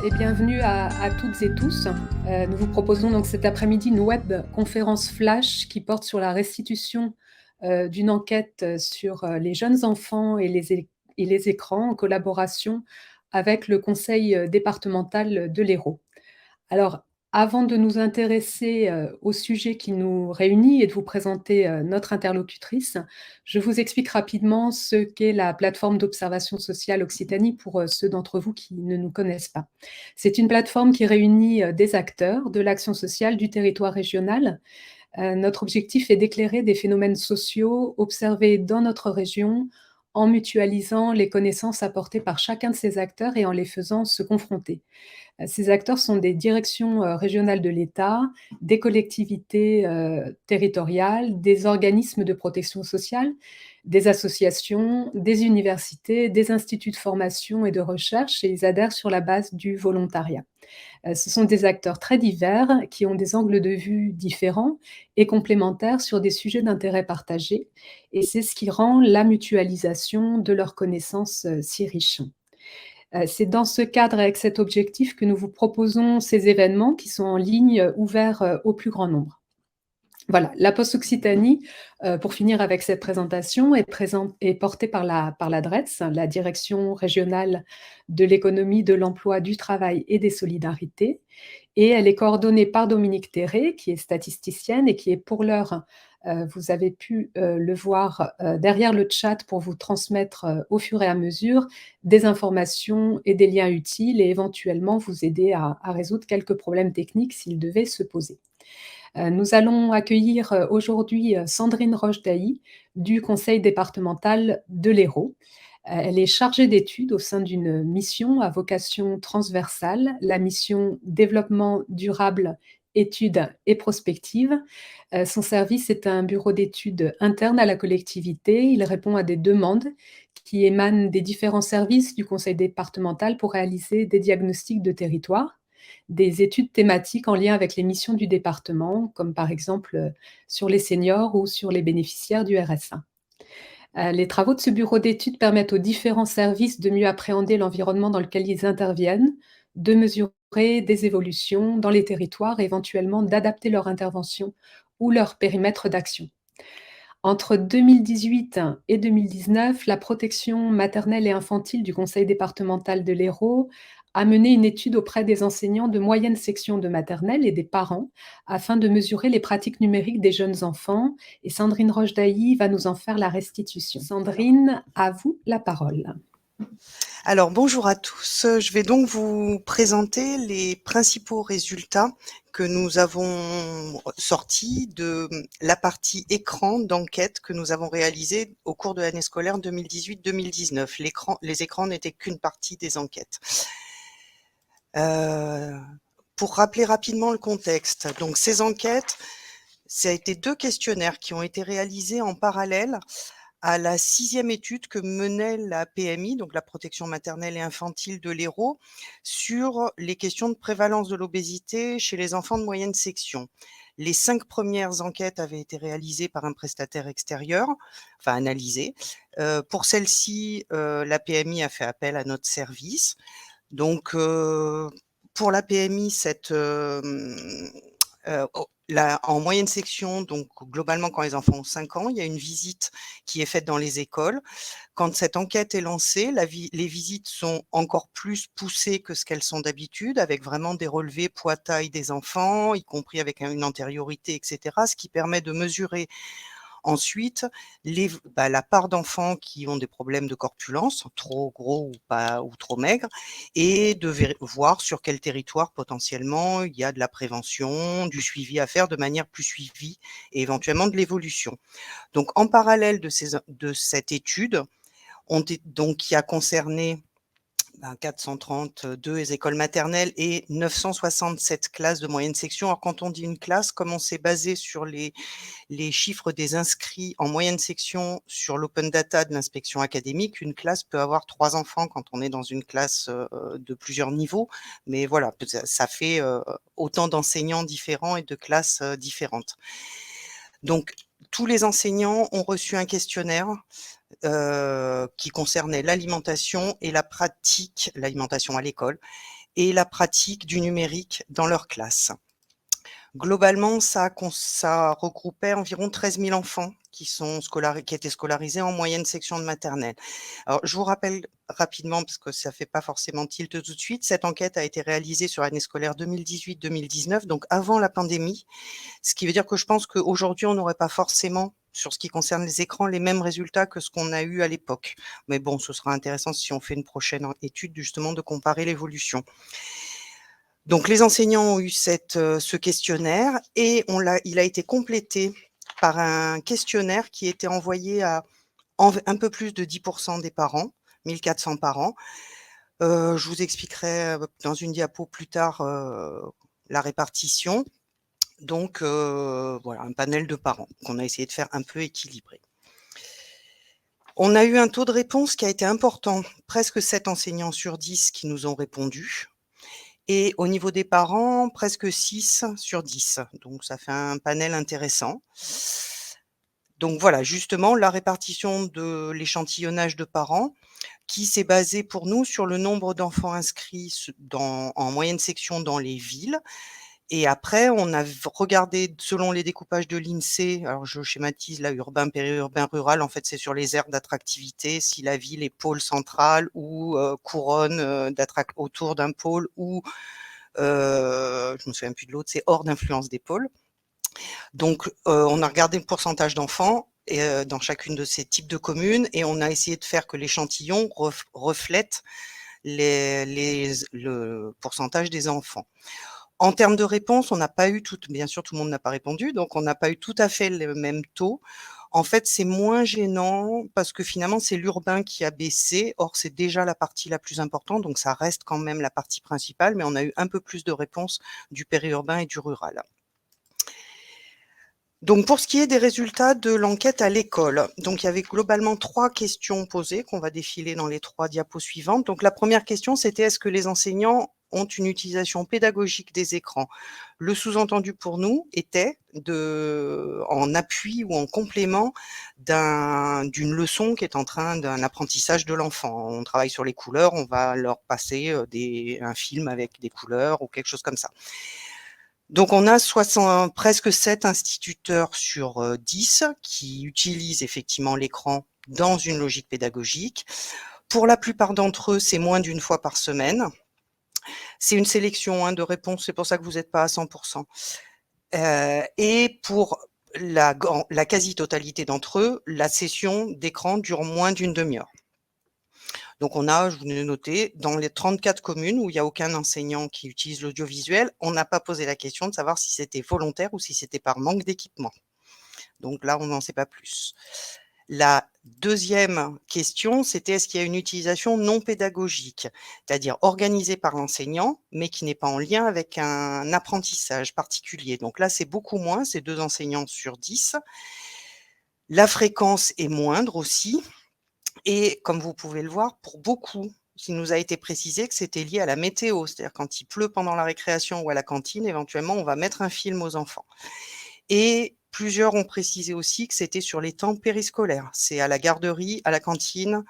et bienvenue à toutes et tous. Nous vous proposons donc cet après-midi une web conférence flash qui porte sur la restitution d'une enquête sur les jeunes enfants et les écrans en collaboration avec le conseil départemental de l'Hérault. Alors, avant de nous intéresser, au sujet qui nous réunit et de vous présenter, notre interlocutrice, je vous explique rapidement ce qu'est la plateforme d'observation sociale Occitanie pour, ceux d'entre vous qui ne nous connaissent pas. C'est une plateforme qui réunit, des acteurs de l'action sociale du territoire régional. Notre objectif est d'éclairer des phénomènes sociaux observés dans notre région en mutualisant les connaissances apportées par chacun de ces acteurs et en les faisant se confronter. Ces acteurs sont des directions, régionales de l'État, des collectivités, territoriales, des organismes de protection sociale, des associations, des universités, des instituts de formation et de recherche, et ils adhèrent sur la base du volontariat. Ce sont des acteurs très divers qui ont des angles de vue différents et complémentaires sur des sujets d'intérêt partagé, et c'est ce qui rend la mutualisation de leurs connaissances, si riche. C'est dans ce cadre et avec cet objectif que nous vous proposons ces événements qui sont en ligne, ouverts, au plus grand nombre. Voilà, la Poste Occitanie, pour finir avec cette présentation, est portée par la DREETS, la Direction régionale de l'économie, de l'emploi, du travail et des solidarités, et elle est coordonnée par Dominique Terré, qui est statisticienne et qui est pour l'heure, vous avez pu, le voir, derrière le chat pour vous transmettre, au fur et à mesure, des informations et des liens utiles et éventuellement vous aider à résoudre quelques problèmes techniques s'ils devaient se poser. Nous allons accueillir aujourd'hui Sandrine Roche-Dailly du conseil départemental de l'Hérault. Elle est chargée d'études au sein d'une mission à vocation transversale, la mission développement durable, études et prospectives. Son service est un bureau d'études interne à la collectivité. Il répond à des demandes qui émanent des différents services du conseil départemental pour réaliser des diagnostics de territoire, des études thématiques en lien avec les missions du département, comme par exemple sur les seniors ou sur les bénéficiaires du RSA. Les travaux de ce bureau d'études permettent aux différents services de mieux appréhender l'environnement dans lequel ils interviennent, de mesurer des évolutions dans les territoires et éventuellement d'adapter leur intervention ou leur périmètre d'action. Entre 2018 et 2019, la protection maternelle et infantile du conseil départemental de l'Hérault a mené une étude auprès des enseignants de moyenne section de maternelle et des parents afin de mesurer les pratiques numériques des jeunes enfants. Et Sandrine Roche-Dailly va nous en faire la restitution. Sandrine, à vous la parole. Alors, bonjour à tous. Je vais donc vous présenter les principaux résultats que nous avons sortis de la partie écran d'enquête que nous avons réalisée au cours de l'année scolaire 2018-2019. Les écrans n'étaient qu'une partie des enquêtes. Pour rappeler rapidement le contexte, donc ces enquêtes, ça a été 2 questionnaires qui ont été réalisés en parallèle à la 6e étude que menait la PMI, donc la protection maternelle et infantile de l'Hérault, sur les questions de prévalence de l'obésité chez les enfants de moyenne section. Les 5 premières enquêtes avaient été réalisées par un prestataire extérieur, enfin analysées. Pour celle-ci, la PMI a fait appel à notre service. Donc, pour la PMI, en moyenne section, donc globalement quand les enfants ont 5 ans, il y a une visite qui est faite dans les écoles. Quand cette enquête est lancée, les visites sont encore plus poussées que ce qu'elles sont d'habitude, avec vraiment des relevés poids-taille des enfants, y compris avec une antériorité, etc., ce qui permet de mesurer ensuite la part d'enfants qui ont des problèmes de corpulence, trop gros ou pas ou trop maigres, et de voir sur quel territoire potentiellement il y a de la prévention, du suivi à faire de manière plus suivie et éventuellement de l'évolution. Donc en parallèle de cette étude, qui a concerné 432 écoles maternelles et 967 classes de moyenne section. Alors quand on dit une classe, comme on s'est basé sur les chiffres des inscrits en moyenne section sur l'open data de l'inspection académique, une classe peut avoir 3 enfants quand on est dans une classe de plusieurs niveaux, mais voilà, ça fait autant d'enseignants différents et de classes différentes. Donc tous les enseignants ont reçu un questionnaire qui concernait l'alimentation et la pratique, l'alimentation à l'école, et la pratique du numérique dans leur classe. Globalement, ça regroupait environ 13 000 enfants qui étaient scolarisés en moyenne section de maternelle. Alors, je vous rappelle rapidement, parce que ça fait pas forcément tilt tout de suite, cette enquête a été réalisée sur l'année scolaire 2018-2019, donc avant la pandémie, ce qui veut dire que je pense qu'aujourd'hui, on n'aurait pas forcément, sur ce qui concerne les écrans, les mêmes résultats que ce qu'on a eu à l'époque. Mais bon, ce sera intéressant si on fait une prochaine étude, justement, de comparer l'évolution. Donc les enseignants ont eu ce questionnaire et il a été complété par un questionnaire qui était envoyé à un peu plus de 10 des parents, 1 400 parents. Je vous expliquerai dans une diapo plus tard la répartition. Donc voilà, un panel de parents qu'on a essayé de faire un peu équilibré. On a eu un taux de réponse qui a été important, presque 7 enseignants sur 10 qui nous ont répondu. Et au niveau des parents, presque 6 sur 10. Donc ça fait un panel intéressant. Donc voilà, justement, la répartition de l'échantillonnage de parents qui s'est basé pour nous sur le nombre d'enfants inscrits en moyenne section dans les villes. Et après, on a regardé selon les découpages de l'INSEE, alors je schématise là, urbain, périurbain, rural, en fait c'est sur les aires d'attractivité, si la ville est pôle central ou couronne autour d'un pôle ou je me souviens plus de l'autre, c'est hors d'influence des pôles. Donc, on a regardé le pourcentage d'enfants dans chacune de ces types de communes et on a essayé de faire que l'échantillon reflète le pourcentage des enfants. En termes de réponse, on n'a pas eu bien sûr, tout le monde n'a pas répondu, donc on n'a pas eu tout à fait le même taux. En fait, c'est moins gênant parce que finalement, c'est l'urbain qui a baissé. Or, c'est déjà la partie la plus importante, donc ça reste quand même la partie principale, mais on a eu un peu plus de réponses du périurbain et du rural. Donc, pour ce qui est des résultats de l'enquête à l'école, donc il y avait globalement 3 questions posées qu'on va défiler dans les 3 diapos suivantes. Donc, la première question, c'était: est-ce que les enseignants ont une utilisation pédagogique des écrans? Le sous-entendu pour nous était en appui ou en complément d'une leçon qui est d'un apprentissage de l'enfant. On travaille sur les couleurs, on va leur passer un film avec des couleurs ou quelque chose comme ça. Donc on a presque 7 instituteurs sur 10 qui utilisent effectivement l'écran dans une logique pédagogique. Pour la plupart d'entre eux, c'est moins d'une fois par semaine. C'est une sélection de réponses, c'est pour ça que vous n'êtes pas à 100%. Et pour la quasi-totalité d'entre eux, la session d'écran dure moins d'une demi-heure. Donc on a, je vous l'ai noté, dans les 34 communes où il n'y a aucun enseignant qui utilise l'audiovisuel, on n'a pas posé la question de savoir si c'était volontaire ou si c'était par manque d'équipement. Donc là, on n'en sait pas plus. La deuxième question, c'était: est-ce qu'il y a une utilisation non pédagogique, c'est-à-dire organisée par l'enseignant, mais qui n'est pas en lien avec un apprentissage particulier. Donc là, c'est beaucoup moins, c'est 2 enseignants sur 10. La fréquence est moindre aussi. Et comme vous pouvez le voir, pour beaucoup, il nous a été précisé que c'était lié à la météo. C'est-à-dire quand il pleut pendant la récréation ou à la cantine, éventuellement, on va mettre un film aux enfants. Et plusieurs ont précisé aussi que c'était sur les temps périscolaires. C'est à la garderie, à la cantine,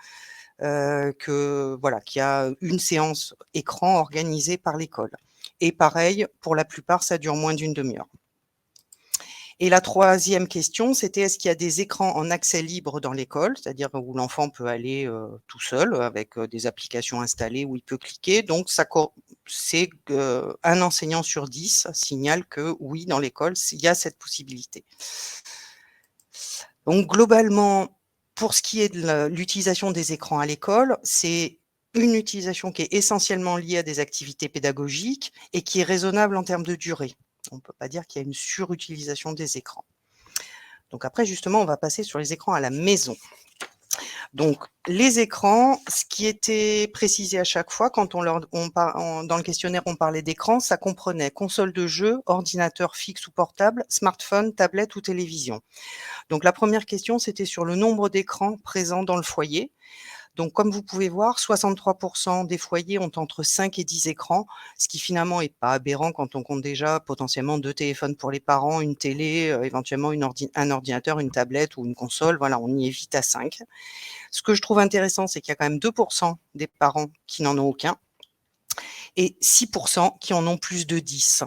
qu'il y a une séance écran organisée par l'école. Et pareil, pour la plupart, ça dure moins d'une demi-heure. Et la troisième question, c'était: est-ce qu'il y a des écrans en accès libre dans l'école, c'est-à-dire où l'enfant peut aller tout seul avec des applications installées où il peut cliquer. Donc, c'est un enseignant sur 10 signale que oui, dans l'école, il y a cette possibilité. Donc, globalement, pour ce qui est de l'utilisation des écrans à l'école, c'est une utilisation qui est essentiellement liée à des activités pédagogiques et qui est raisonnable en termes de durée. On ne peut pas dire qu'il y a une surutilisation des écrans. Donc après, justement, on va passer sur les écrans à la maison. Donc, les écrans, ce qui était précisé à chaque fois, quand dans le questionnaire, on parlait d'écran, ça comprenait console de jeu, ordinateur fixe ou portable, smartphone, tablette ou télévision. Donc, la première question, c'était sur le nombre d'écrans présents dans le foyer. Donc, comme vous pouvez voir, 63% des foyers ont entre 5 et 10 écrans, ce qui finalement n'est pas aberrant quand on compte déjà potentiellement 2 téléphones pour les parents, une télé, éventuellement un ordinateur, une tablette ou une console. Voilà, on y est vite à 5. Ce que je trouve intéressant, c'est qu'il y a quand même 2% des parents qui n'en ont aucun. et 6% qui en ont plus de 10,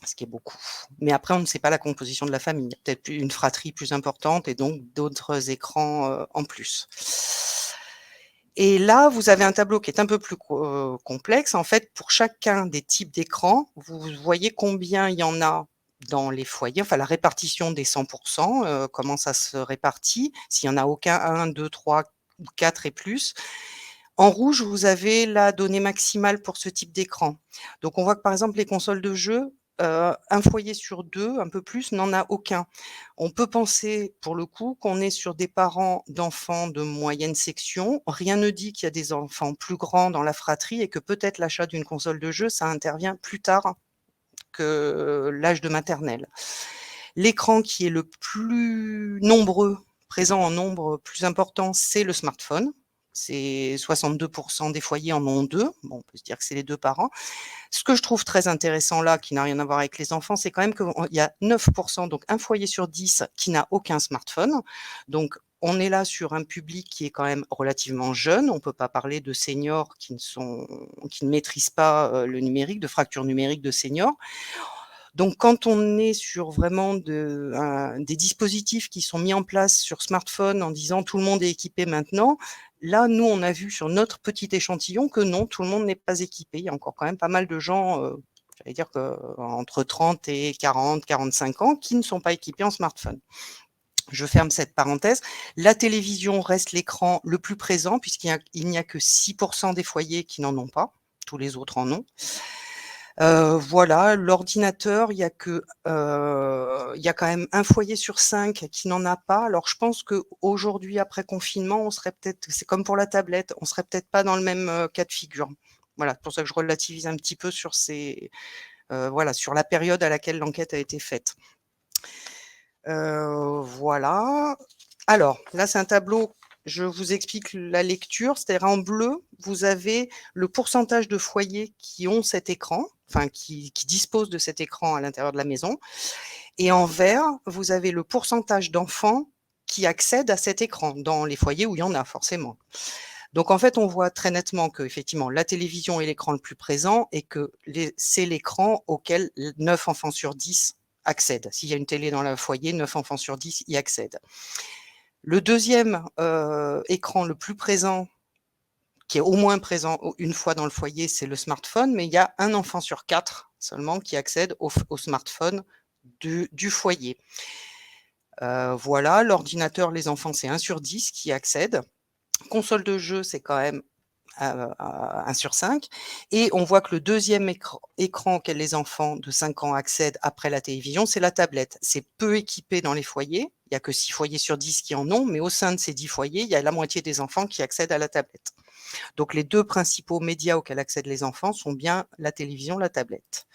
ce qui est beaucoup. Mais après, on ne sait pas la composition de la famille. Il y a peut-être une fratrie plus importante et donc d'autres écrans en plus. Et là, vous avez un tableau qui est un peu plus complexe. En fait, pour chacun des types d'écrans, vous voyez combien il y en a dans les foyers, enfin la répartition des 100%, comment ça se répartit, s'il n'y en a aucun, 1, 2, 3 ou 4 et plus. En rouge, vous avez la donnée maximale pour ce type d'écran. Donc on voit que par exemple les consoles de jeux, un foyer sur 2, un peu plus, n'en a aucun. On peut penser, pour le coup, qu'on est sur des parents d'enfants de moyenne section. Rien ne dit qu'il y a des enfants plus grands dans la fratrie et que peut-être l'achat d'une console de jeu, ça intervient plus tard que l'âge de maternelle. L'écran qui est le plus nombreux, présent en nombre plus important, c'est le smartphone. C'est 62% des foyers en ont 2. Bon, on peut se dire que c'est les 2 parents. Ce que je trouve très intéressant là, qui n'a rien à voir avec les enfants, c'est quand même qu'il y a 9%, donc un foyer sur 10 qui n'a aucun smartphone. Donc, on est là sur un public qui est quand même relativement jeune. On ne peut pas parler de seniors qui ne maîtrisent pas le numérique, de fracture numérique de seniors. Donc, quand on est sur vraiment des dispositifs qui sont mis en place sur smartphone en disant tout le monde est équipé maintenant, là, nous, on a vu sur notre petit échantillon que non, tout le monde n'est pas équipé. Il y a encore quand même pas mal de gens, j'allais dire entre 30 et 40, 45 ans, qui ne sont pas équipés en smartphone. Je ferme cette parenthèse. La télévision reste l'écran le plus présent puisqu'il n'y a que 6% des foyers qui n'en ont pas. Tous les autres en ont. Voilà, l'ordinateur, il y a quand même un foyer sur 5 qui n'en a pas. Alors je pense qu'aujourd'hui, après confinement, on serait peut-être, c'est comme pour la tablette, on serait peut-être pas dans le même cas de figure. Voilà, c'est pour ça que je relativise un petit peu sur sur la période à laquelle l'enquête a été faite. Voilà. Alors là, c'est un tableau. Je vous explique la lecture, c'est-à-dire en bleu, vous avez le pourcentage de foyers qui ont cet écran, enfin qui disposent de cet écran à l'intérieur de la maison. Et en vert, vous avez le pourcentage d'enfants qui accèdent à cet écran dans les foyers où il y en a forcément. Donc en fait, on voit très nettement que effectivement la télévision est l'écran le plus présent et que c'est l'écran auquel 9 enfants sur 10 accèdent. S'il y a une télé dans le foyer, 9 enfants sur 10 y accèdent. Le deuxième écran le plus présent, qui est au moins présent une fois dans le foyer, c'est le smartphone, mais il y a un enfant sur 4 seulement qui accède au smartphone du foyer. Voilà, l'ordinateur, les enfants, c'est 1 sur 10 qui accèdent. Console de jeu, c'est quand même 1 sur 5. Et on voit que le deuxième écran auquel les enfants de 5 ans accèdent après la télévision, c'est la tablette. C'est peu équipé dans les foyers. Il n'y a que 6 foyers sur 10 qui en ont, mais au sein de ces 10 foyers, il y a la moitié des enfants qui accèdent à la tablette. Donc les 2 principaux médias auxquels accèdent les enfants sont bien la télévision, la tablette.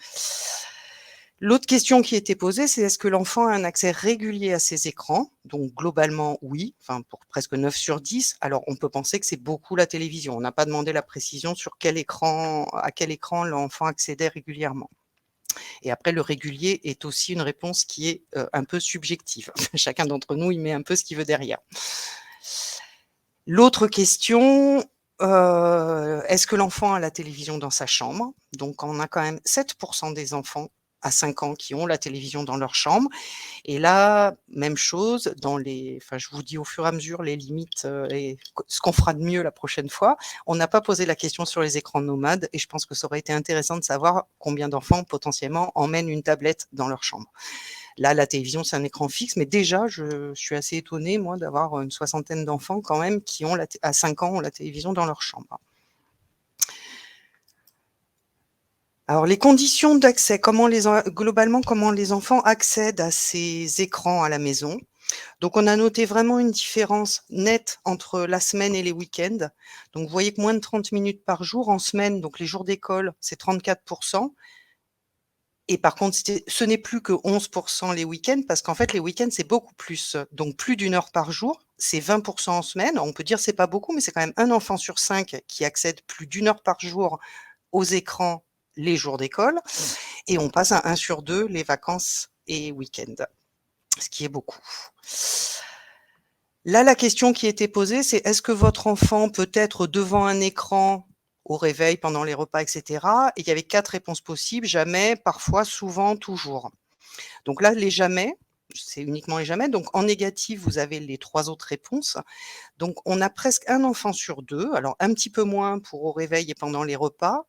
L'autre question qui était posée, c'est est-ce que l'enfant a un accès régulier à ces écrans? Donc globalement, oui, enfin pour presque 9 sur 10. Alors on peut penser que c'est beaucoup la télévision. On n'a pas demandé la précision sur à quel écran l'enfant accédait régulièrement. Et après, le régulier est aussi une réponse qui est un peu subjective. Chacun d'entre nous, il met un peu ce qu'il veut derrière. L'autre question, est-ce que l'enfant a la télévision dans sa chambre? Donc on a quand même 7% des enfants à 5 ans qui ont la télévision dans leur chambre. Et là, même chose, je vous dis au fur et à mesure les limites et ce qu'on fera de mieux la prochaine fois. On n'a pas posé la question sur les écrans nomades et je pense que ça aurait été intéressant de savoir combien d'enfants potentiellement emmènent une tablette dans leur chambre. Là, la télévision, c'est un écran fixe, mais déjà, je suis assez étonnée, moi, d'avoir une soixantaine d'enfants quand même qui à 5 ans ont la télévision dans leur chambre. Alors, les conditions d'accès, globalement, comment les enfants accèdent à ces écrans à la maison. Donc, on a noté vraiment une différence nette entre la semaine et les week-ends. Donc, vous voyez que moins de 30 minutes par jour en semaine, donc les jours d'école, c'est 34%. Et par contre, ce n'est plus que 11% les week-ends, parce qu'en fait, les week-ends, c'est beaucoup plus. Donc, plus d'1 heure par jour, c'est 20% en semaine. On peut dire que c'est pas beaucoup, mais c'est quand même un enfant sur 5 qui accède plus d'1 heure par jour aux écrans les jours d'école. Et on passe à 1 sur 2 les vacances et week-ends, ce qui est beaucoup. Là, la question qui était posée, c'est est-ce que votre enfant peut être devant un écran au réveil, pendant les repas, etc. Et il y avait 4 réponses possibles: jamais, parfois, souvent, toujours. Donc là, les jamais, c'est uniquement les jamais. Donc en négatif, vous avez les 3 autres réponses. Donc on a presque un enfant sur 2, alors un petit peu moins pour au réveil et pendant les repas,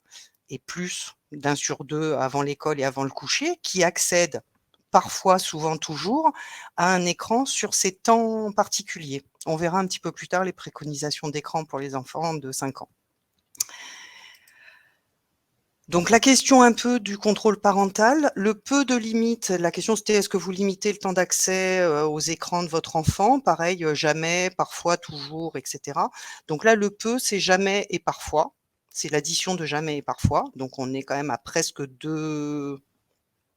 et plus d'1 sur 2 avant l'école et avant le coucher, qui accède parfois, souvent, toujours, à un écran sur ces temps particuliers. On verra un petit peu plus tard les préconisations d'écran pour les enfants de 5 ans. Donc la question un peu du contrôle parental, le peu de limites, la question c'était: est-ce que vous limitez le temps d'accès, aux écrans de votre enfant? Pareil, jamais, parfois, toujours, et cetera. Donc là, le peu, c'est jamais et parfois. C'est l'addition de jamais et parfois. Donc on est quand même à presque 2,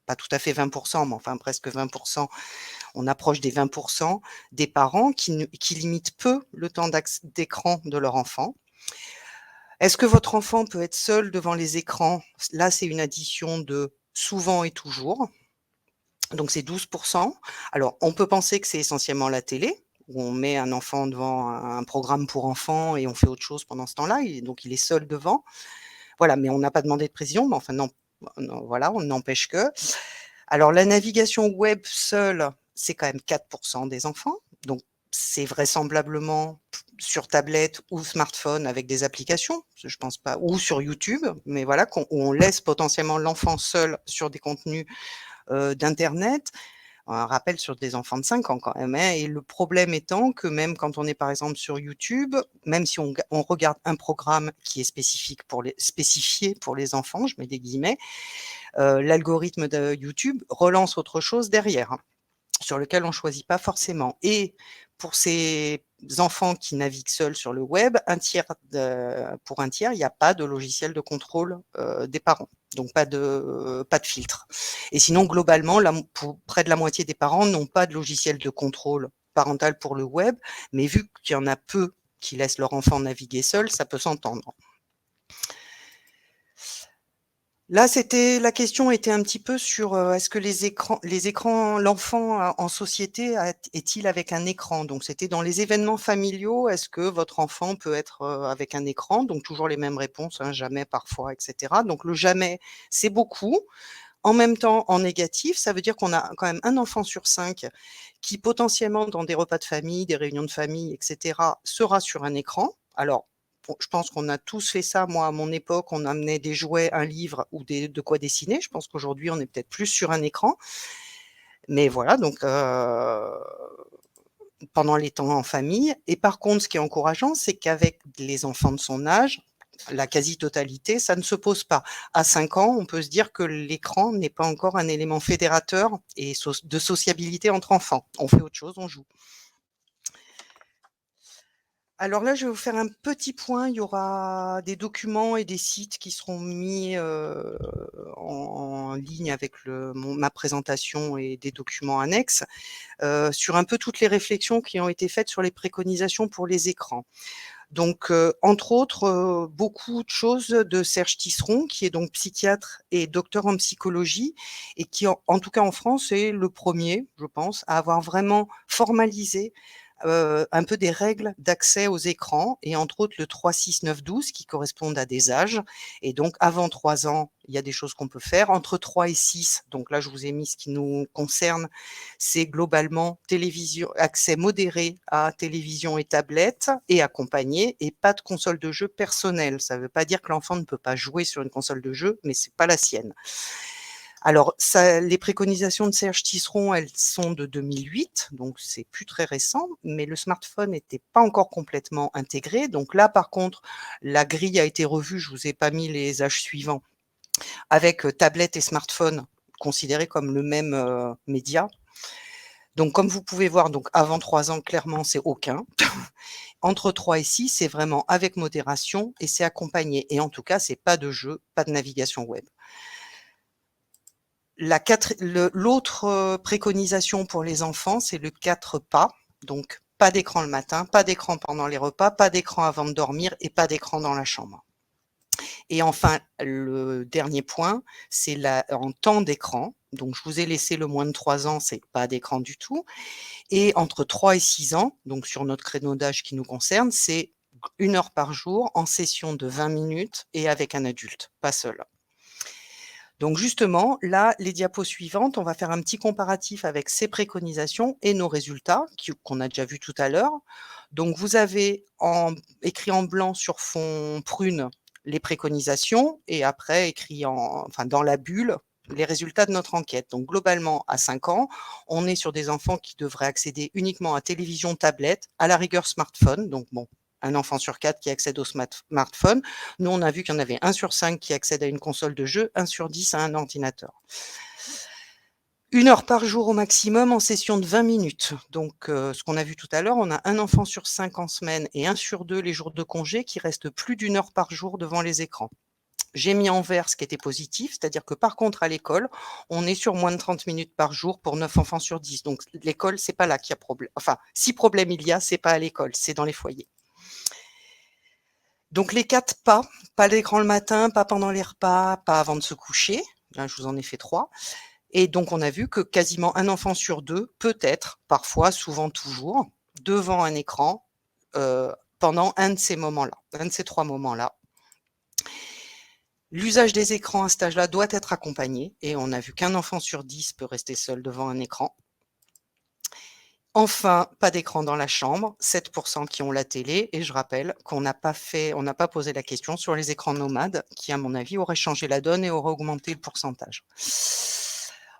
pas tout à fait 20 mais enfin presque 20. On approche des 20 des parents qui limitent peu le temps d'écran de leur enfant. Est-ce que votre enfant peut être seul devant les écrans? Là, c'est une addition de souvent et toujours, donc c'est 12. Alors, on peut penser que c'est essentiellement la télé, où on met un enfant devant un programme pour enfants et on fait autre chose pendant ce temps-là, donc il est seul devant. Voilà, mais on n'a pas demandé de précision, mais enfin non, voilà, on n'empêche que. Alors la navigation web seule, c'est quand même 4 des enfants, donc c'est vraisemblablement sur tablette ou smartphone avec des applications, je pense pas, ou sur YouTube, mais voilà, où on laisse potentiellement l'enfant seul sur des contenus, d'internet. Un rappel sur des enfants de 5 ans quand même, hein, et le problème étant que même quand on est par exemple sur YouTube, même si on regarde un programme qui est spécifié pour les enfants, je mets des guillemets, l'algorithme de YouTube relance autre chose derrière, hein, sur lequel on choisit pas forcément. Et pour ces enfants qui naviguent seuls sur le web, pour un tiers, il n'y a pas de logiciel de contrôle des parents, donc pas de filtre. Et sinon, globalement, près de la moitié des parents n'ont pas de logiciel de contrôle parental pour le web, mais vu qu'il y en a peu qui laissent leur enfant naviguer seul, ça peut s'entendre. Là, la question était un petit peu sur, est-ce que les écrans, l'enfant en société est-il avec un écran? Donc c'était dans les événements familiaux, est-ce que votre enfant peut être, avec un écran? Donc toujours les mêmes réponses, hein, jamais, parfois, et cetera. Donc le jamais, c'est beaucoup. En même temps, en négatif, ça veut dire qu'on a quand même un enfant sur 5 qui potentiellement dans des repas de famille, des réunions de famille, et cetera, sera sur un écran. Alors, je pense qu'on a tous fait ça. Moi, à mon époque, on amenait des jouets, un livre ou de quoi dessiner. Je pense qu'aujourd'hui, on est peut-être plus sur un écran. Mais voilà, donc pendant les temps en famille. Et par contre, ce qui est encourageant, c'est qu'avec les enfants de son âge, la quasi-totalité, ça ne se pose pas. À 5 ans, on peut se dire que l'écran n'est pas encore un élément fédérateur et de sociabilité entre enfants. On fait autre chose, on joue. Alors là, je vais vous faire un petit point. Il y aura des documents et des sites qui seront mis en ligne avec ma présentation et des documents annexes sur un peu toutes les réflexions qui ont été faites sur les préconisations pour les écrans. Donc, entre autres, beaucoup de choses de Serge Tisseron, qui est donc psychiatre et docteur en psychologie et qui, en tout cas en France, est le premier, je pense, à avoir vraiment formalisé un peu des règles d'accès aux écrans et entre autres le 3, 6, 9, 12 qui correspondent à des âges. Et donc, avant 3 ans, il y a des choses qu'on peut faire. Entre 3 et 6, donc là, je vous ai mis ce qui nous concerne, c'est globalement accès modéré à télévision et tablette et accompagné, et pas de console de jeu personnelle. Ça ne veut pas dire que l'enfant ne peut pas jouer sur une console de jeu, mais c'est pas la sienne. Alors, les préconisations de Serge Tisseron, elles sont de 2008, donc c'est plus très récent, mais le smartphone n'était pas encore complètement intégré. Donc là, par contre, la grille a été revue, je vous ai pas mis les âges suivants, avec tablette et smartphone considérés comme le même média. Donc, comme vous pouvez voir, donc avant 3 ans, clairement, c'est aucun. Entre 3 et 6, c'est vraiment avec modération et c'est accompagné. Et en tout cas, c'est pas de jeu, pas de navigation web. L'autre préconisation pour les enfants, c'est le 4 pas. Donc, pas d'écran le matin, pas d'écran pendant les repas, pas d'écran avant de dormir et pas d'écran dans la chambre. Et enfin, le dernier point, c'est en temps d'écran. Donc, je vous ai laissé le moins de 3 ans, c'est pas d'écran du tout. Et entre 3 et 6 ans, donc sur notre créneau d'âge qui nous concerne, c'est 1 heure par jour en session de 20 minutes et avec un adulte, pas seul. Donc justement, là, les diapos suivantes, on va faire un petit comparatif avec ces préconisations et nos résultats qu'on a déjà vus tout à l'heure. Donc vous avez écrit en blanc sur fond prune les préconisations et après écrit dans la bulle les résultats de notre enquête. Donc globalement, à 5 ans, on est sur des enfants qui devraient accéder uniquement à télévision, tablette, à la rigueur smartphone. Donc bon, un enfant sur 4 qui accède au smartphone. Nous, on a vu qu'il y en avait 1 sur 5 qui accède à une console de jeu, 1 sur 10 à un ordinateur. 1 heure par jour au maximum en session de 20 minutes. Donc, ce qu'on a vu tout à l'heure, on a 1 enfant sur 5 en semaine et 1 sur 2 les jours de congé qui reste plus d'1 heure par jour devant les écrans. J'ai mis en vert ce qui était positif, c'est-à-dire que par contre, à l'école, on est sur moins de 30 minutes par jour pour 9 enfants sur 10. Donc, l'école, c'est pas là qu'il y a problème. Enfin, si problème il y a, c'est pas à l'école, c'est dans les foyers. Donc les 4 pas d'écran le matin, pas pendant les repas, pas avant de se coucher. Là, je vous en ai fait 3. Et donc on a vu que quasiment 1 enfant sur 2, peut-être, parfois, souvent, toujours, devant un écran, pendant un de ces moments-là, un de ces 3 moments-là. L'usage des écrans à cet âge-là doit être accompagné et on a vu qu'1 enfant sur 10 peut rester seul devant un écran. Enfin, pas d'écran dans la chambre, 7 qui ont la télé et je rappelle qu'on n'a pas posé la question sur les écrans nomades qui, à mon avis, auraient changé la donne et auraient augmenté le pourcentage.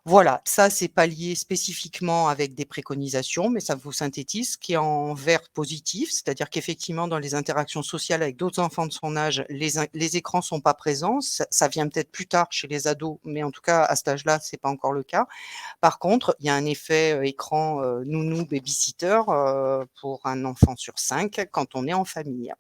Voilà, ça, c'est pas lié spécifiquement avec des préconisations, mais ça vous synthétise ce qui est en vert positif, c'est-à-dire qu'effectivement, dans les interactions sociales avec d'autres enfants de son âge, les écrans sont pas présents. Ça vient peut-être plus tard chez les ados, mais en tout cas, à cet âge-là, c'est pas encore le cas. Par contre, il y a un effet, écran, nounou, baby-sitter, pour un enfant sur 5 quand on est en famille.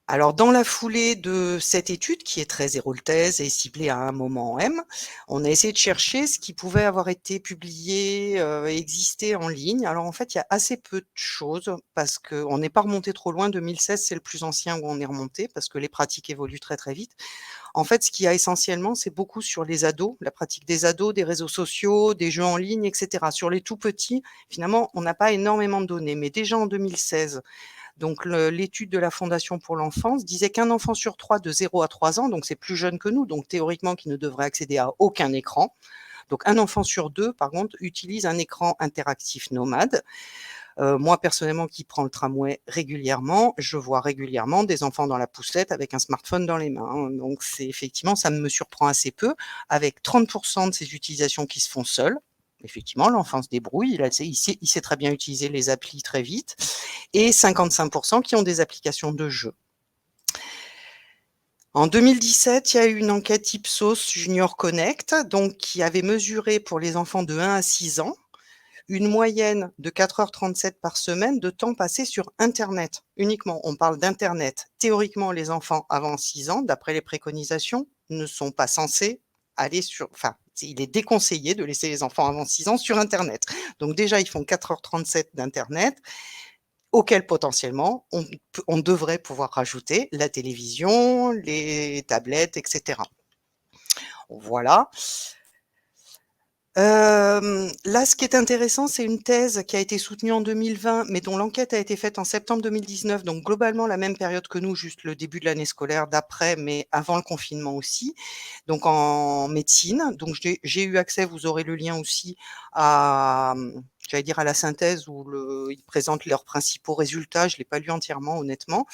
Alors, dans la foulée de cette étude, qui est très héroultaise et ciblée à un moment M, on a essayé de chercher ce qui pouvait avoir été publié, exister en ligne. Alors, en fait, il y a assez peu de choses parce qu'on n'est pas remonté trop loin. 2016, c'est le plus ancien où on est remonté parce que les pratiques évoluent très, très vite. En fait, ce qu'il y a essentiellement, c'est beaucoup sur les ados, la pratique des ados, des réseaux sociaux, des jeux en ligne, et cetera. Sur les tout petits, finalement, on n'a pas énormément de données, mais déjà en 2016, donc l'étude de la Fondation pour l'enfance disait qu'1 enfant sur 3 de 0 à 3 ans, donc c'est plus jeune que nous, donc théoriquement qui ne devrait accéder à aucun écran. Donc 1 enfant sur 2, par contre, utilise un écran interactif nomade. Moi, personnellement, qui prends le tramway régulièrement, je vois régulièrement des enfants dans la poussette avec un smartphone dans les mains, hein. Donc c'est effectivement, ça me surprend assez peu, avec 30 de ces utilisations qui se font seuls. Effectivement, l'enfant se débrouille, il sait très bien utiliser les applis très vite et 55 qui ont des applications de jeu. En 2017, il y a eu une enquête Ipsos Junior Connect, donc qui avait mesuré pour les enfants de 1 à 6 ans, une moyenne de 4h37 par semaine de temps passé sur internet, uniquement. On parle d'internet. Théoriquement, les enfants avant 6 ans, d'après les préconisations, ne sont pas censés aller il est déconseillé de laisser les enfants avant 6 ans sur internet. Donc déjà, ils font 4h37 d'internet, auquel potentiellement on devrait pouvoir rajouter la télévision, les tablettes, et cetera. Voilà. Là, ce qui est intéressant, c'est une thèse qui a été soutenue en 2020, mais dont l'enquête a été faite en septembre 2019, donc globalement la même période que nous, juste le début de l'année scolaire d'après, mais avant le confinement aussi, donc en médecine. Donc j'ai eu accès, vous aurez le lien aussi à, j'allais dire à la synthèse où ils présentent leurs principaux résultats. Je l'ai pas lu entièrement, honnêtement.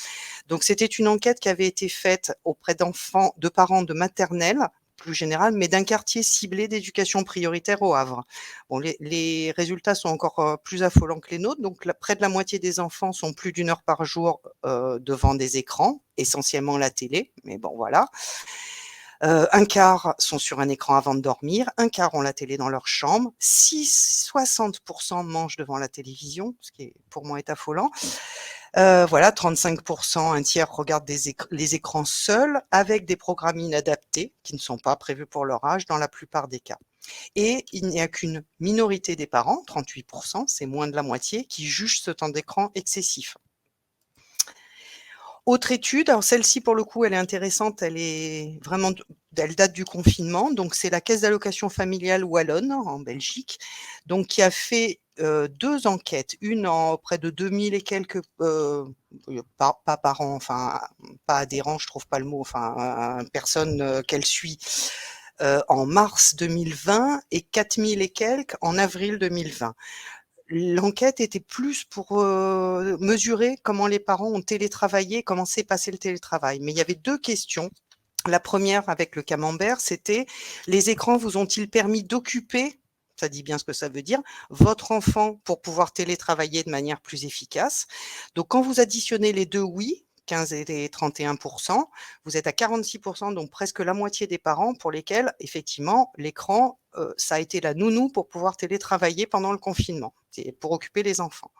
Donc c'était une enquête qui avait été faite auprès de parents de maternelle, plus général, mais d'un quartier ciblé d'éducation prioritaire au Havre. Bon, les résultats sont encore plus affolants que les nôtres. Donc, près de la moitié des enfants sont plus d'1 heure par jour devant des écrans, essentiellement la télé, mais bon, voilà. Un quart sont sur un écran avant de dormir, un quart ont la télé dans leur chambre, 60% mangent devant la télévision, ce qui pour moi est affolant. Voilà, 35%, un tiers regardent les écrans seuls avec des programmes inadaptés qui ne sont pas prévus pour leur âge dans la plupart des cas. Et il n'y a qu'une minorité des parents, 38%, c'est moins de la moitié, qui jugent ce temps d'écran excessif. Autre étude, alors celle-ci pour le coup elle est intéressante, elle date du confinement, donc c'est la Caisse d'allocation familiale wallonne en Belgique, donc qui a fait 2 enquêtes, une en près de 2000 et quelques, pas parents, enfin pas adhérents, je trouve pas le mot, enfin personnes qu'elle suit, en mars 2020 et 4000 et quelques en avril 2020. L'enquête était plus pour mesurer comment les parents ont télétravaillé, comment s'est passé le télétravail. Mais il y avait 2 questions. La première, avec le camembert, c'était: les écrans vous ont-ils permis d'occuper, ça dit bien ce que ça veut dire, votre enfant pour pouvoir télétravailler de manière plus efficace? Donc quand vous additionnez les 2 oui, 15 et 31, vous êtes à 46, donc presque la moitié des parents pour lesquels effectivement l'écran, ça a été la nounou pour pouvoir télétravailler pendant le confinement, c'est pour occuper les enfants.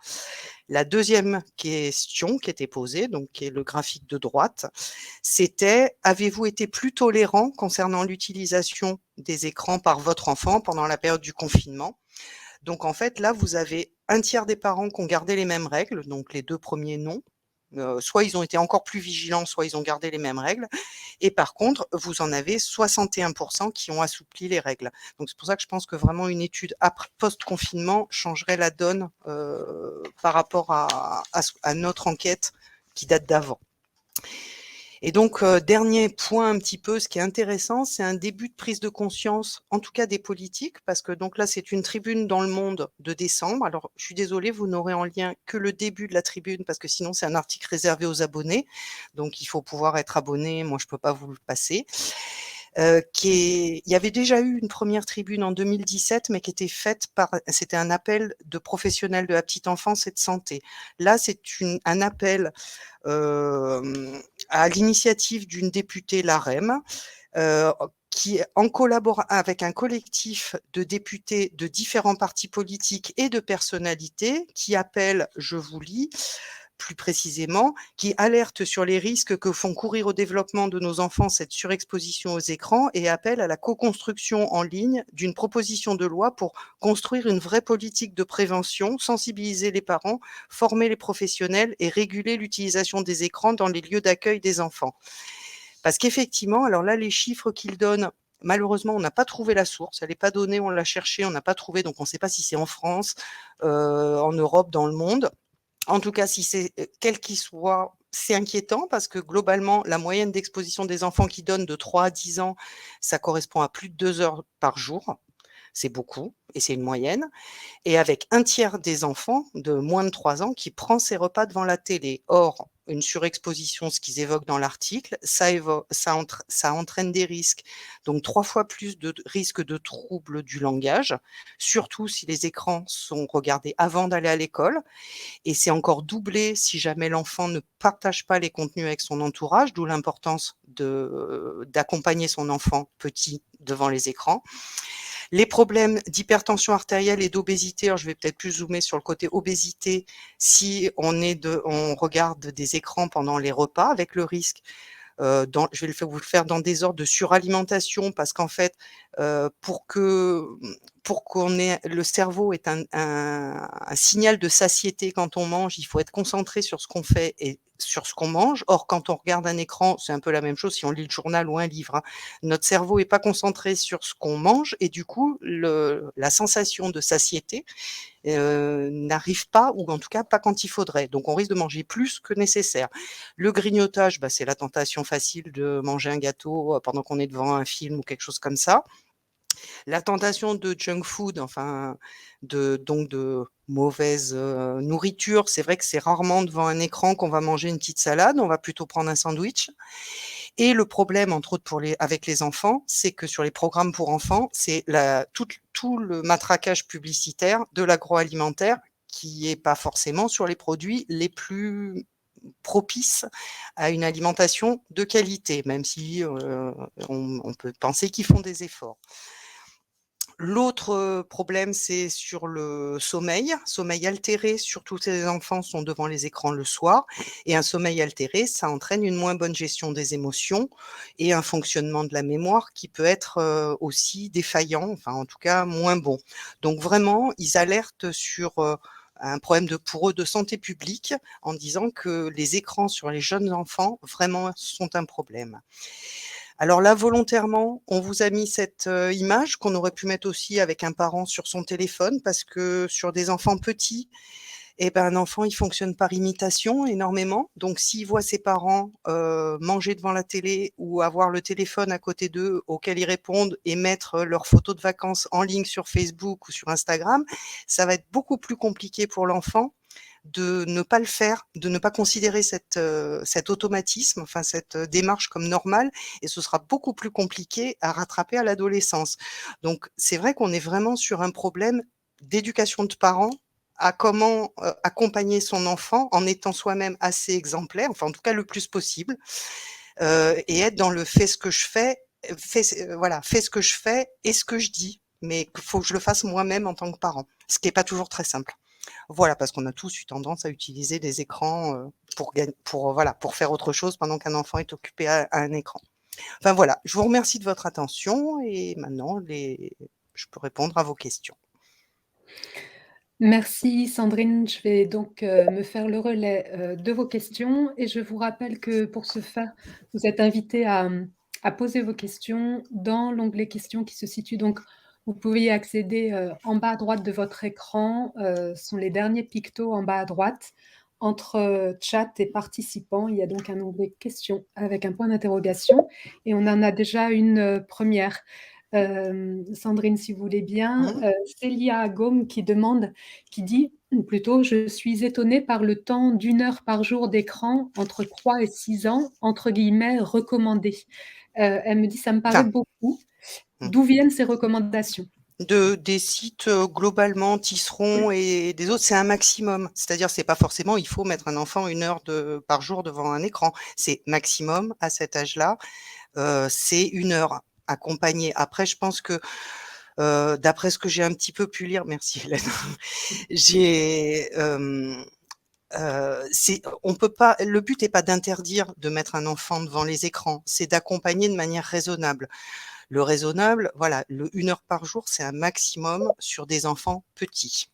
La deuxième question qui était posée, donc qui est le graphique de droite, c'était: avez-vous été plus tolérant concernant l'utilisation des écrans par votre enfant pendant la période du confinement? Donc en fait, là, vous avez un tiers des parents qui ont gardé les mêmes règles, donc les 2 premiers non. Soit ils ont été encore plus vigilants, soit ils ont gardé les mêmes règles. Et par contre, vous en avez 61 qui ont assoupli les règles. Donc c'est pour ça que je pense que vraiment une étude post-confinement changerait la donne, par rapport à notre enquête qui date d'avant. Et donc, dernier point un petit peu, ce qui est intéressant, c'est un début de prise de conscience, en tout cas des politiques, parce que donc là, c'est une tribune dans Le Monde de décembre. Alors, je suis désolée, vous n'aurez en lien que le début de la tribune, parce que sinon, c'est un article réservé aux abonnés. Donc, il faut pouvoir être abonné. Moi, je peux pas vous le passer. Il y avait déjà eu une première tribune en 2017, mais qui était faite c'était un appel de professionnels de la petite enfance et de santé. Là, c'est un appel à l'initiative d'une députée LaREM, qui, en collaborant avec un collectif de députés de différents partis politiques et de personnalités, qui appelle, je vous lis plus précisément, qui alerte sur les risques que font courir au développement de nos enfants cette surexposition aux écrans et appelle à la co-construction en ligne d'une proposition de loi pour construire une vraie politique de prévention, sensibiliser les parents, former les professionnels et réguler l'utilisation des écrans dans les lieux d'accueil des enfants. Parce qu'effectivement, alors là, les chiffres qu'ils donnent, malheureusement, on n'a pas trouvé la source, elle n'est pas donnée, on l'a cherchée, on n'a pas trouvé, donc on ne sait pas si c'est en France, en Europe, dans le monde. En tout cas, si c'est quel qu'il soit, c'est inquiétant parce que globalement, la moyenne d'exposition des enfants qui donnent de 3 à 10 ans, ça correspond à plus de 2 heures par jour. C'est beaucoup et c'est une moyenne. Et avec un tiers des enfants de moins de 3 ans qui prend ses repas devant la télé. Or, une surexposition, ce qu'ils évoquent dans l'article, ça entraîne des risques, donc 3 fois plus de risques de troubles du langage, surtout si les écrans sont regardés avant d'aller à l'école. Et c'est encore doublé si jamais l'enfant ne partage pas les contenus avec son entourage, d'où l'importance d'accompagner son enfant petit devant les écrans. Les problèmes d'hypertension artérielle et d'obésité, alors je vais peut-être plus zoomer sur le côté obésité, si on regarde des écrans pendant les repas, avec le risque, je vais vous le faire dans des ordres de suralimentation, parce qu'en fait, pour qu'on ait le cerveau est un signal de satiété quand on mange, il faut être concentré sur ce qu'on fait et sur ce qu'on mange. Or, quand on regarde un écran, c'est un peu la même chose si on lit le journal ou un livre, hein. Notre cerveau est pas concentré sur ce qu'on mange et du coup, la sensation de satiété, n'arrive pas, ou en tout cas pas quand il faudrait. Donc on risque de manger plus que nécessaire. Le grignotage, bah, c'est la tentation facile de manger un gâteau pendant qu'on est devant un film ou quelque chose comme ça. La tentation de junk food, enfin de mauvaise, nourriture, c'est vrai que c'est rarement devant un écran qu'on va manger une petite salade, on va plutôt prendre un sandwich. Et le problème, entre autres avec les enfants, c'est que sur les programmes pour enfants, c'est tout le matraquage publicitaire de l'agroalimentaire qui est pas forcément sur les produits les plus propices à une alimentation de qualité, même si, on peut penser qu'ils font des efforts. L'autre, problème, c'est sur le sommeil altéré, surtout si les enfants sont devant les écrans le soir, et un sommeil altéré, ça entraîne une moins bonne gestion des émotions et un fonctionnement de la mémoire qui peut être, aussi défaillant, enfin en tout cas moins bon. Donc vraiment, ils alertent sur, un problème pour eux de santé publique en disant que les écrans sur les jeunes enfants, vraiment, sont un problème. Alors là, volontairement, on vous a mis cette, image qu'on aurait pu mettre aussi avec un parent sur son téléphone parce que sur des enfants petits, et ben, un enfant, il fonctionne par imitation énormément. Donc s'il voit ses parents, manger devant la télé ou avoir le téléphone à côté d'eux auquel ils répondent et mettre leurs photos de vacances en ligne sur Facebook ou sur Instagram, ça va être beaucoup plus compliqué pour l'enfant de ne pas le faire, de ne pas considérer cet automatisme, enfin cette, démarche comme normale et ce sera beaucoup plus compliqué à rattraper à l'adolescence. Donc c'est vrai qu'on est vraiment sur un problème d'éducation de parents à comment, accompagner son enfant en étant soi-même assez exemplaire, enfin en tout cas le plus possible, et être dans le fais ce que je fais, voilà, fais ce que je fais et ce que je dis, mais qu'il faut que je le fasse moi-même en tant que parent, ce qui est pas toujours très simple. Voilà, parce qu'on a tous eu tendance à utiliser des écrans, voilà, pour faire autre chose pendant qu'un enfant est occupé à un écran. Enfin voilà, je vous remercie de votre attention et maintenant je peux répondre à vos questions. Merci Sandrine, je vais donc, me faire le relais, de vos questions et je vous rappelle que pour ce faire, vous êtes invités à poser vos questions dans l'onglet questions qui se situe donc vous pouvez y accéder, en bas à droite de votre écran, sont les derniers pictos en bas à droite. Entre, chat et participants, il y a donc un onglet questions avec un point d'interrogation et on en a déjà une, 1re. Sandrine, si vous voulez bien, Mmh. Célia Gaume qui dit, ou plutôt: «Je suis étonnée par le temps d'1 heure par jour d'écran entre 3 et 6 ans, entre guillemets, recommandé». Elle me dit: «Ça me paraît Enfin, beaucoup». mmh, D'où viennent ces recommandations? des sites, globalement Tisserand et des autres, c'est un maximum. C'est-à-dire, c'est pas forcément il faut mettre un enfant 1 heure par jour devant un écran. C'est maximum à cet âge-là, c'est 1 heure accompagné. Après je pense que, d'après ce que j'ai un petit peu pu lire merci Hélène, j'ai, on peut pas le but est pas d'interdire de mettre un enfant devant les écrans, c'est d'accompagner de manière raisonnable. Le raisonnable, voilà, le 1 heure par jour, c'est un maximum sur des enfants petits.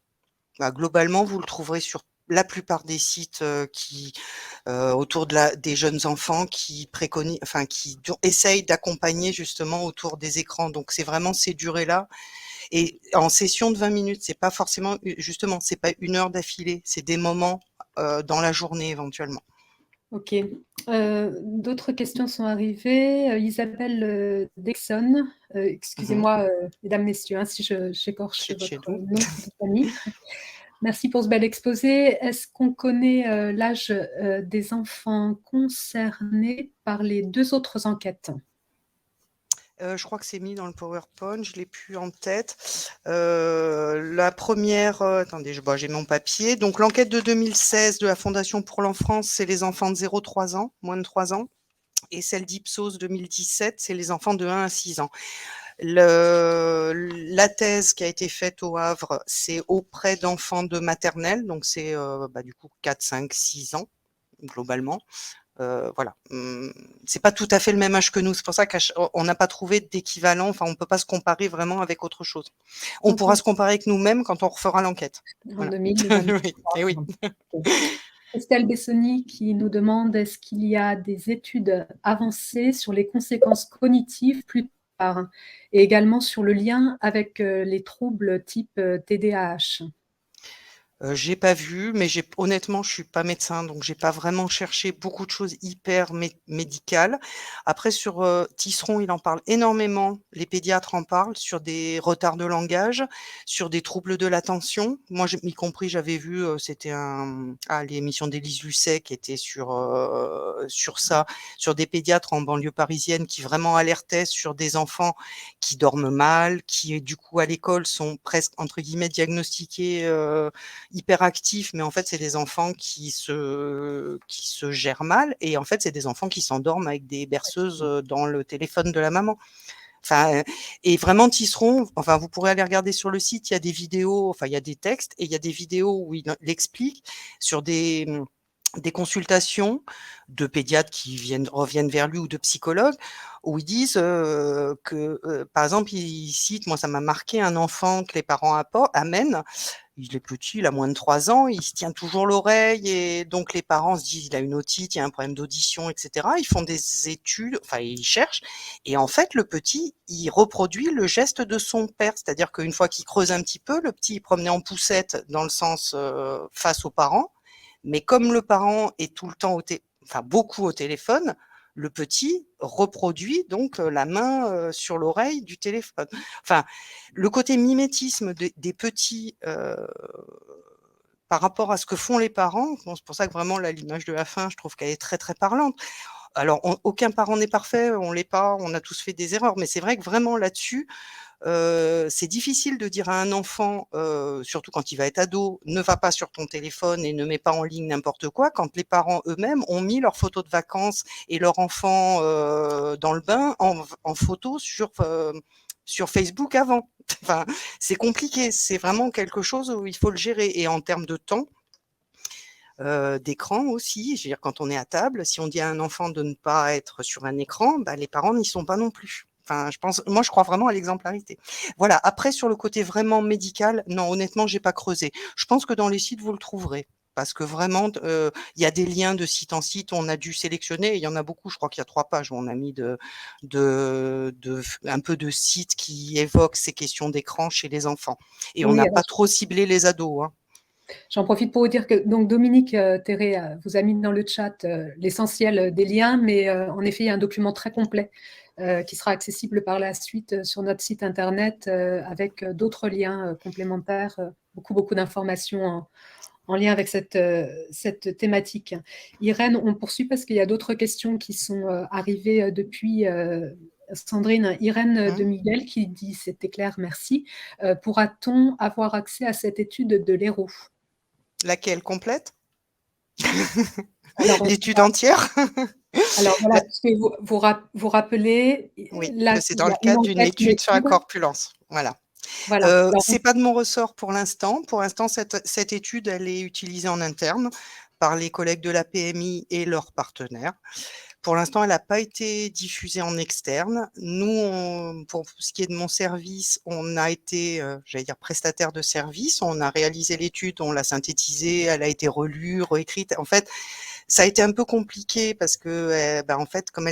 Bah, globalement, vous le trouverez sur la plupart des sites, autour des jeunes enfants qui enfin essayent d'accompagner justement autour des écrans. Donc c'est vraiment ces durées-là et en session de 20 minutes, c'est pas forcément justement, c'est pas 1 heure d'affilée, c'est des moments, dans la journée éventuellement. OK. D'autres questions sont arrivées. Isabelle, Dexon, Mmh. excusez-moi, mesdames, messieurs, hein, si j'écorche C'est chez votre nous. nom de famille. Merci pour ce bel exposé. Est-ce qu'on connaît, l'âge, des enfants concernés par les 2 autres enquêtes? Je crois que c'est mis dans le PowerPoint, je l'ai plus en tête. La première, attendez, j'ai mon papier. Donc l'enquête de 2016 de la Fondation pour l'enfance, c'est les enfants de 0-3 ans, moins de 3 ans et celle d'Ipsos 2017, c'est les enfants de 1 à 6 ans. La thèse qui a été faite au Havre, c'est auprès d'enfants de maternelle, donc c'est, du coup 4, 5, 6 ans, globalement. Voilà, c'est pas tout à fait le même âge que nous. C'est pour ça qu'on n'a pas trouvé d'équivalent, enfin, on peut pas se comparer vraiment avec autre chose. On pourra OK, se comparer avec nous-mêmes quand on refera l'enquête. en Voilà. Oui, 2023. et oui. OK. Estelle Bessoni qui nous demande: «Est-ce qu'il y a des études avancées sur les conséquences cognitives plus tard? Et également sur le lien avec, les troubles type, TDAH?» J'ai pas vu, mais honnêtement, je suis pas médecin, donc j'ai pas vraiment cherché beaucoup de choses hyper médicales. Après sur, Tisseron, il en parle énormément, les pédiatres en parlent, sur des retards de langage, sur des troubles de l'attention. Moi, y compris, j'avais vu, c'était l'émission d'Élise Lucet qui était sur ça, sur des pédiatres en banlieue parisienne qui vraiment alertaient sur des enfants qui dorment mal, qui, du coup, à l'école sont presque, entre guillemets, «diagnostiqués», hyperactifs, mais en fait, c'est des enfants qui se gèrent mal et en fait, c'est des enfants qui s'endorment avec des berceuses, dans le téléphone de la maman. Enfin, et vraiment Tisserand, enfin, vous pourrez aller regarder sur le site, il y a des vidéos, enfin, il y a des textes et il y a des vidéos où il explique sur des consultations de pédiatres qui reviennent vers lui ou de psychologues où ils disent que, par exemple, ils citent, moi ça m'a marqué, un enfant que les parents amènent, il est petit, il a moins de 3 ans, il se tient toujours l'oreille et donc les parents se disent: «Il a une otite, il y a un problème d'audition» et cetera. Ils font des études, enfin ils cherchent et en fait le petit, il reproduit le geste de son père. C'est-à-dire qu'une fois qu'il creuse un petit peu, le petit il promenait en poussette dans le sens, face aux parents, mais comme le parent est tout le temps beaucoup au téléphone, le petit reproduit donc la main sur l'oreille du téléphone. Enfin, le côté mimétisme des petits par rapport à ce que font les parents, bon, c'est pour ça que vraiment là, l'image de la fin, je trouve qu'elle est très, très parlante. Alors, aucun parent n'est parfait, on l'est pas, on a tous fait des erreurs, mais c'est vrai que vraiment là-dessus, c'est difficile de dire à un enfant, surtout quand il va être ado: «Ne va pas sur ton téléphone et ne mets pas en ligne n'importe quoi», quand les parents eux-mêmes ont mis leurs photos de vacances et leur enfant, dans le bain en photo sur Facebook avant. Enfin, c'est compliqué, c'est vraiment quelque chose où il faut le gérer et en termes de temps, d'écran aussi, je veux dire quand on est à table, si on dit à un enfant de ne pas être sur un écran, bah, les parents n'y sont pas non plus. Enfin, je crois vraiment à l'exemplarité. Voilà, après sur le côté vraiment médical, non, honnêtement, j'ai pas creusé. Je pense que dans les sites, vous le trouverez parce que vraiment, il y a des liens de site en site, on a dû sélectionner, il y en a beaucoup, je crois qu'il y a 3 pages où on a mis un peu de sites qui évoquent ces questions d'écran chez les enfants et on Oui, n'a alors pas trop ciblé les ados, hein. j'en profite pour vous dire que donc Dominique Terré vous a mis dans le chat l'essentiel des liens, mais en effet, il y a un document très complet qui sera accessible par la suite sur notre site internet avec d'autres liens complémentaires, beaucoup d'informations en lien avec cette thématique. Irène, on poursuit parce qu'il y a d'autres questions qui sont arrivées depuis Sandrine. Irène de Mmh. Miguel qui dit: c'était clair, merci. Pourra-t-on avoir accès à cette étude de l'Hérault? Laquelle complète? Alors, L'étude entière? alors La voilà, parce que vous rappelez, Oui, là, que c'est il dans y le a une cadre d'une enquête étude sur la méthode. corpulence. Voilà. Voilà. Alors, C'est pas de mon ressort pour l'instant. Pour l'instant, cette étude, elle est utilisée en interne par les collègues de la PMI et leurs partenaires. Pour l'instant, elle n'a pas été diffusée en externe. Nous, pour ce qui est de mon service, on a été, j'allais dire prestataire de service. On a réalisé l'étude, on l'a synthétisée, elle a été relue, réécrite. En fait, ça a été un peu compliqué parce que, en fait, comme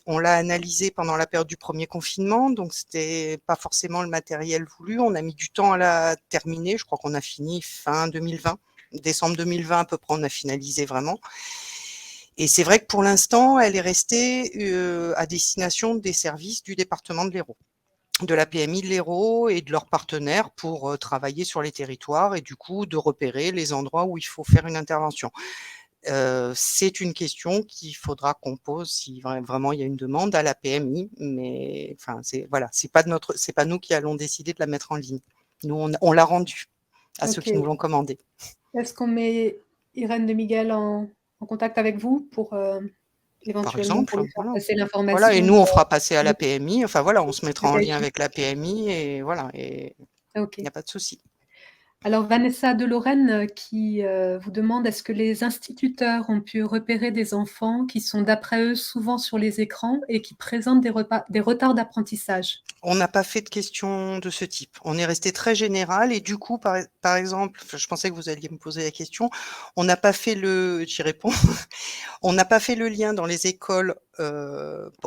on l'a analysée pendant la période du premier confinement, donc c'était pas forcément le matériel voulu. On a mis du temps à la terminer. Je crois qu'on a fini fin 2020. Décembre 2020 à peu près, on a finalisé vraiment. Et c'est vrai que pour l'instant, elle est restée à destination des services du département de l'Hérault, de la PMI de l'Hérault et de leurs partenaires pour travailler sur les territoires et du coup de repérer les endroits où il faut faire une intervention. C'est une question qu'il faudra qu'on pose si vraiment il y a une demande à la PMI, mais enfin c'est pas nous qui allons décider de la mettre en ligne. Nous on l'a rendue à ceux ok. qui nous l'ont commandée. Est-ce qu'on met Irène de Miguel en contact avec vous pour Par éventuellement pour exemple, lui faire voilà. passer Voilà et l'information nous on fera passer à la de PMI, enfin voilà, on se mettra le en cas lien échéant? avec la PMI et voilà et il Ok. n'y a pas de souci. Alors Vanessa de Lorraine qui vous demande: est-ce que les instituteurs ont pu repérer des enfants qui sont d'après eux souvent sur les écrans et qui présentent des retards d'apprentissage? On n'a pas fait de questions de ce type. On est resté très général et du coup, par exemple, enfin, je pensais que vous alliez me poser la question, on n'a pas fait j'y réponds, on n'a pas fait le lien dans les écoles,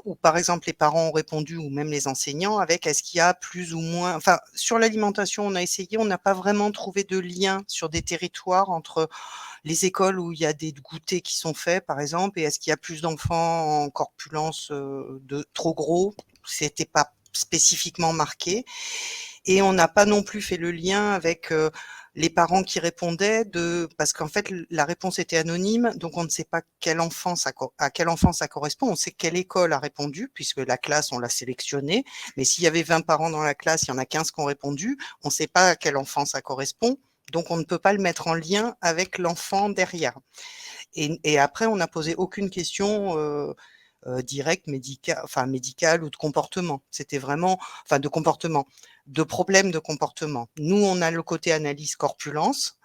où par exemple les parents ont répondu ou même les enseignants avec est-ce qu'il y a plus ou moins enfin, sur l'alimentation, on a essayé, on n'a pas vraiment trouvé de lien sur des territoires entre les écoles où il y a des goûters qui sont faits, par exemple, et est-ce qu'il y a plus d'enfants en corpulence, de trop gros? C'était pas spécifiquement marqué et on n'a pas non plus fait le lien avec, les parents qui répondaient parce qu'en fait, la réponse était anonyme, donc on ne sait pas à quel enfant ça correspond. On sait quelle école a répondu puisque la classe, on l'a sélectionnée, mais s'il y avait 20 parents dans la classe, il y en a 15 qui ont répondu, on ne sait pas à quel enfant ça correspond, donc on ne peut pas le mettre en lien avec l'enfant derrière. Et après, on n'a posé aucune question directe, médicale ou de comportement. C'était vraiment, enfin de comportement, de problème de comportement. Nous, on a le côté analyse corpulence.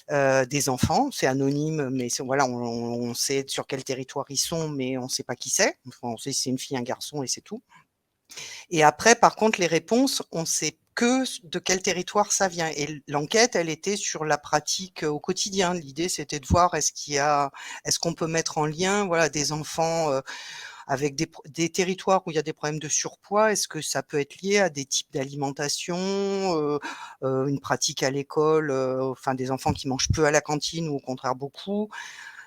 des enfants. C'est anonyme, mais voilà, on sait sur quel territoire ils sont, mais on ne sait pas qui c'est. Enfin, on sait si c'est une fille, un garçon, et c'est tout. Et après, par contre, les réponses, on sait que de quel territoire ça vient. Et l'enquête, elle était sur la pratique au quotidien. L'idée, c'était de voir est-ce qu'on peut mettre en lien, voilà, des enfants avec des territoires où il y a des problèmes de surpoids. Est-ce que ça peut être lié à des types d'alimentation, une pratique à l'école, enfin des enfants qui mangent peu à la cantine ou au contraire beaucoup.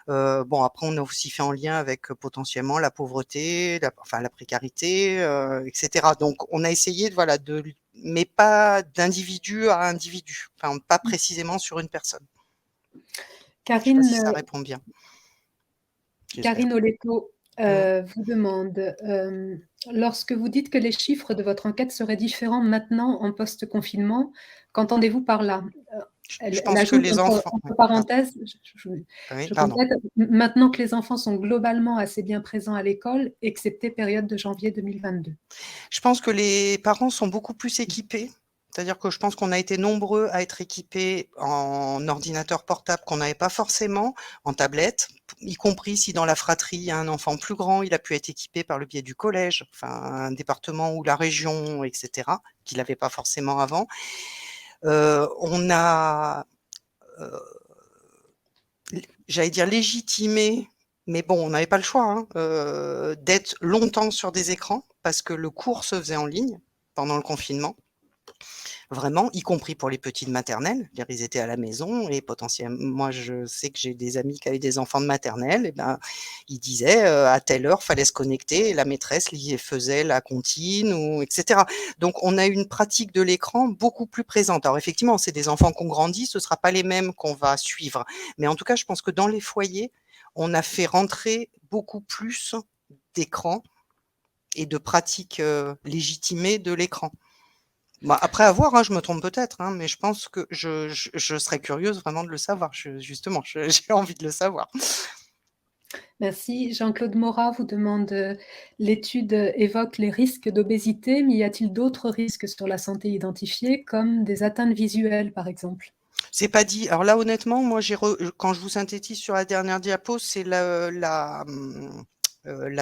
Bon, après, on a aussi fait en lien avec potentiellement la pauvreté, la précarité, etc. Donc, on a essayé, voilà, mais pas d'individu à individu, enfin, pas précisément sur une personne. Je ne sais pas si ça répond bien. Karine Oletto Mmh. vous demande, lorsque vous dites que les chiffres de votre enquête seraient différents maintenant en post-confinement, qu'entendez-vous par là? Je Elle pense que ajoute les enfants, entre oui, pardon. parenthèses, Oui, je pardon. complète, maintenant que les enfants sont globalement assez bien présents à l'école, excepté période de janvier 2022. Je pense que les parents sont beaucoup plus équipés. C'est-à-dire que je pense qu'on a été nombreux à être équipés en ordinateur portable qu'on n'avait pas forcément, en tablette, y compris si dans la fratrie, il y a un enfant plus grand, il a pu être équipé par le biais du collège, enfin un département ou la région, et cetera, qu'il avait pas forcément avant. On a, j'allais dire légitimé, mais bon, on n'avait pas le choix, hein, d'être longtemps sur des écrans parce que le cours se faisait en ligne pendant le confinement. Vraiment, y compris pour les petits de maternelle. C'est-à-dire, ils étaient à la maison et potentiellement, moi, je sais que j'ai des amis qui avaient des enfants de maternelle, et ben, ils disaient, à telle heure, fallait se connecter et la maîtresse faisait la comptine ou etc. Donc, on a une pratique de l'écran beaucoup plus présente. Alors, effectivement, c'est des enfants qu'on grandit, ce sera pas les mêmes qu'on va suivre. Mais en tout cas, je pense que dans les foyers, on a fait rentrer beaucoup plus d'écrans et de pratiques, légitimées de l'écran. Bah, après à voir, hein, je me trompe peut-être, hein, mais je pense que je serais curieuse vraiment de le savoir. Justement, j'ai envie de le savoir. Merci. Jean-Claude Morat vous demande, l'étude évoque les risques d'obésité, mais y a-t-il d'autres risques sur la santé identifiés, comme des atteintes visuelles, par exemple? C'est pas dit. Alors là, honnêtement, moi, quand je vous synthétise sur la dernière diapo, c'est la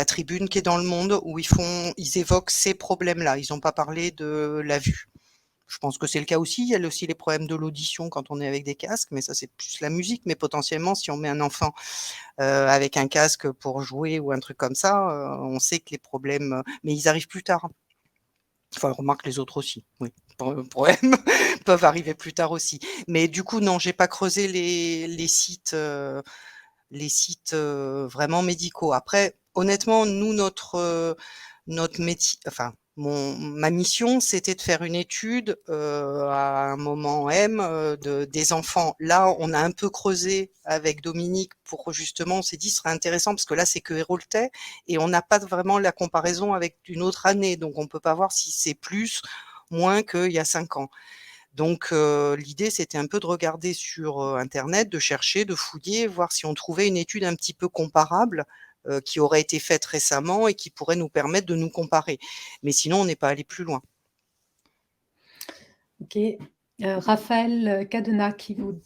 tribune qui est dans Le Monde où ils évoquent ces problèmes-là. Ils n'ont pas parlé de la vue. Je pense que c'est le cas aussi. Il y a aussi les problèmes de l'audition quand on est avec des casques, mais ça, c'est plus la musique. Mais potentiellement, si on met un enfant avec un casque pour jouer ou un truc comme ça, on sait que les problèmes, mais ils arrivent plus tard. Enfin, remarque les autres aussi, oui. Problèmes peuvent arriver plus tard aussi. Mais du coup, non, j'ai pas creusé les sites vraiment médicaux. Après, honnêtement, nous, notre métier, enfin, ma mission, c'était de faire une étude à un moment M des enfants. Là, on a un peu creusé avec Dominique pour justement, on s'est dit, ce serait intéressant parce que là, c'est que Héraultais et on n'a pas vraiment la comparaison avec une autre année, donc on peut pas voir si c'est plus, moins qu'il y a 5 ans. Donc l'idée, c'était un peu de regarder sur, internet, de chercher, de fouiller, voir si on trouvait une étude un petit peu comparable, qui aurait été faite récemment et qui pourrait nous permettre de nous comparer. Mais sinon, on n'est pas allé plus loin. OK. Raphaël Cadenas qui vous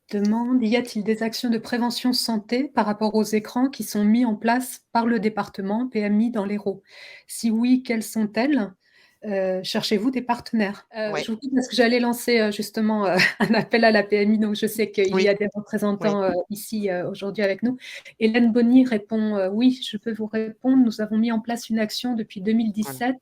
demande: y a-t-il des actions de prévention santé par rapport aux écrans qui sont mis en place par le département PMI dans l'Hérault? Si oui, quelles sont-elles? Cherchez-vous des partenaires? Ouais, Je vous coupe parce que j'allais lancer, justement, un appel à la PMI, donc je sais qu'il y oui, a des oui. représentants, ici, aujourd'hui avec nous. Hélène Bonny répond: «Oui, je peux vous répondre. Nous avons mis en place une action depuis Voilà. 2017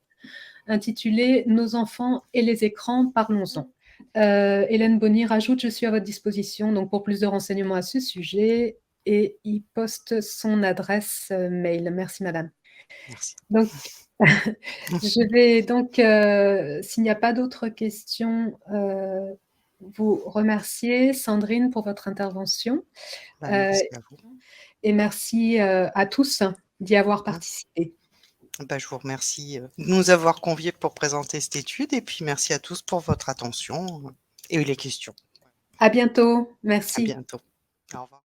intitulée "Nos enfants et les écrans, parlons-en"». Hélène Bonny rajoute: «Je suis à votre disposition donc pour plus de renseignements à ce sujet», et il poste son adresse, mail. Merci madame. Merci. Donc je vais donc, s'il n'y a pas d'autres questions, vous remercier, Sandrine, pour votre intervention, Bah, heu merci à vous. et merci, à tous d'y avoir Mmh. participé. Bah, je vous remercie, de nous avoir conviés pour présenter cette étude et puis merci à tous pour votre attention, et les questions. À bientôt. À Merci. bientôt. Au revoir.